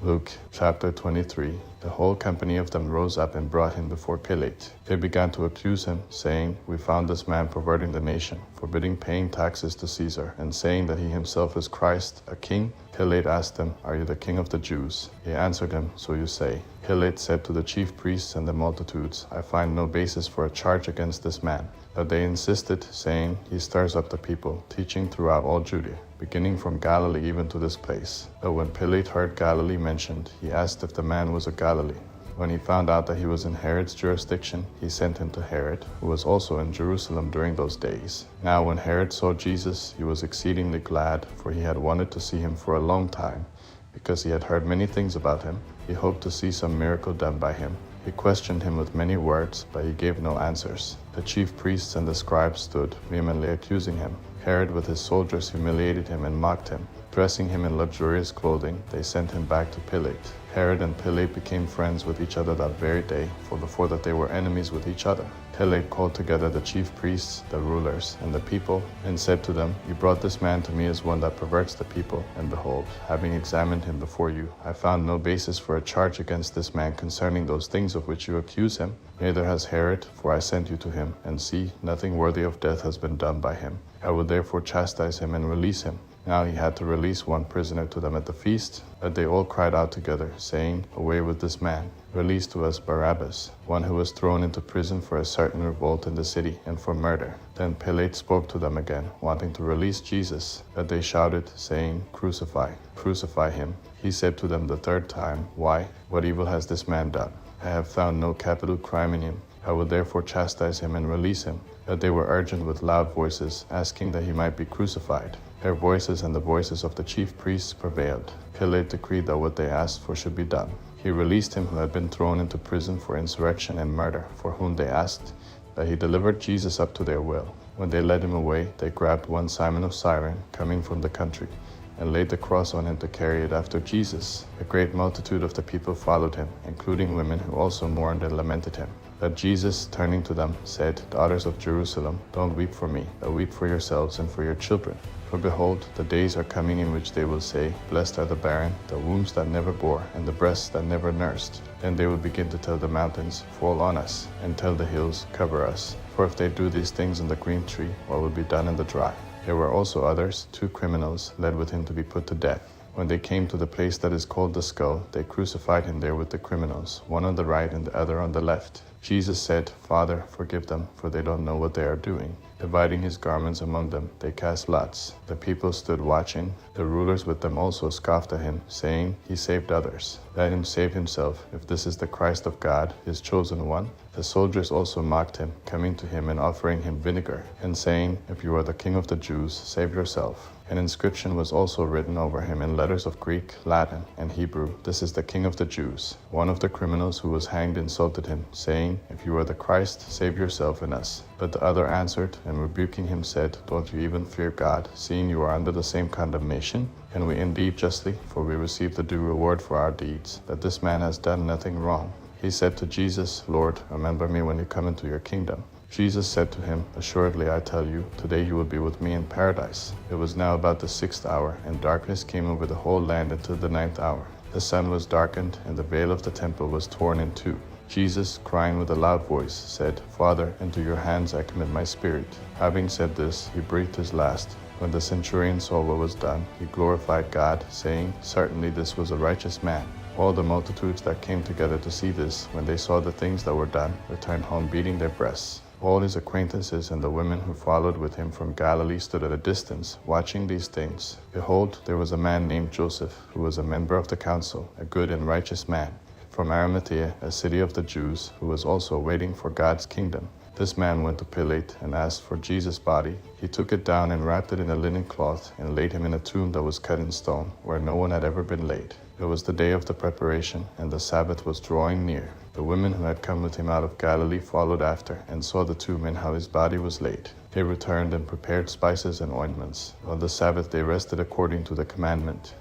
Luke chapter 23. The whole company of them rose up and brought him before Pilate. They began to accuse him, saying, "We found this man perverting the nation, forbidding paying taxes to Caesar, and saying that he himself is Christ, a king." Pilate asked them, "Are you the king of the Jews?" They answered him, "So you say." Pilate said to the chief priests and the multitudes, "I find no basis for a charge against this man." But they insisted, saying, "He stirs up the people, teaching throughout all Judea, beginning from Galilee even to this place." But when Pilate heard Galilee mentioned, he asked if the man was of Galilee. When he found out that he was in Herod's jurisdiction, he sent him to Herod, who was also in Jerusalem during those days. Now when Herod saw Jesus, he was exceedingly glad, for he had wanted to see him for a long time, because he had heard many things about him. He hoped to see some miracle done by him. He questioned him with many words, but he gave no answers. The chief priests and the scribes stood, vehemently accusing him. Herod with his soldiers humiliated him and mocked him. Dressing him in luxurious clothing, they sent him back to Pilate. Herod and Pilate became friends with each other that very day, for before that they were enemies with each other. Pilate called together the chief priests, the rulers, and the people, and said to them, "You brought this man to me as one that perverts the people, and behold, having examined him before you, I found no basis for a charge against this man concerning those things of which you accuse him. Neither has Herod, for I sent you to him, and see, nothing worthy of death has been done by him. I will therefore chastise him and release him." Now he had to release one prisoner to them at the feast, but they all cried out together, saying, "Away with this man! Release to us Barabbas, one who was thrown into prison for a certain revolt in the city and for murder." Then Pilate spoke to them again, wanting to release Jesus, but they shouted, saying, "Crucify, crucify him." He said to them the third time, "Why? What evil has this man done? I have found no capital crime in him. I will therefore chastise him and release him." But they were urgent with loud voices, asking that he might be crucified. Their voices and the voices of the chief priests prevailed. Pilate decreed that what they asked for should be done. He released him who had been thrown into prison for insurrection and murder, for whom they asked, but he delivered Jesus up to their will. When they led him away, they grabbed one Simon of Cyrene, coming from the country, and laid the cross on him to carry it after Jesus. A great multitude of the people followed him, including women who also mourned and lamented him. But Jesus, turning to them, said, "Daughters of Jerusalem, don't weep for me, but weep for yourselves and for your children. For behold, the days are coming in which they will say, 'Blessed are the barren, the wombs that never bore, and the breasts that never nursed.' Then they will begin to tell the mountains, 'Fall on us,' and tell the hills, 'Cover us.' For if they do these things in the green tree, what will be done in the dry?" There were also others, 2 criminals, led with him to be put to death. When they came to the place that is called the Skull, they crucified him there with the criminals, one on the right and the other on the left. Jesus said, "Father, forgive them, for they don't know what they are doing." Dividing his garments among them, they cast lots. The people stood watching. The rulers with them also scoffed at him, saying, "He saved others. Let him save himself, if this is the Christ of God, his chosen one." The soldiers also mocked him, coming to him and offering him vinegar, and saying, "If you are the king of the Jews, save yourself." An inscription was also written over him in letters of Greek, Latin, and Hebrew, "This is the King of the Jews." One of the criminals who was hanged insulted him, saying, "If you are the Christ, save yourself and us." But the other answered, and rebuking him said, "Don't you even fear God, seeing you are under the same condemnation? And we indeed justly, for we receive the due reward for our deeds, that this man has done nothing wrong." He said to Jesus, "Lord, remember me when you come into your kingdom." Jesus said to him, "Assuredly I tell you, today you will be with me in paradise." It was now about the 6th hour, and darkness came over the whole land until the 9th hour. The sun was darkened, and the veil of the temple was torn in two. Jesus, crying with a loud voice, said, "Father, into your hands I commit my spirit." Having said this, he breathed his last. When the centurion saw what was done, he glorified God, saying, "Certainly this was a righteous man." All the multitudes that came together to see this, when they saw the things that were done, returned home beating their breasts. All his acquaintances and the women who followed with him from Galilee stood at a distance, watching these things. Behold, there was a man named Joseph, who was a member of the council, a good and righteous man, from Arimathea, a city of the Jews, who was also waiting for God's kingdom. This man went to Pilate and asked for Jesus' body. He took it down and wrapped it in a linen cloth and laid him in a tomb that was cut in stone, where no one had ever been laid. It was the day of the preparation, and the Sabbath was drawing near. The women who had come with him out of Galilee followed after, and saw the tomb and how his body was laid. They returned and prepared spices and ointments. On the Sabbath they rested according to the commandment.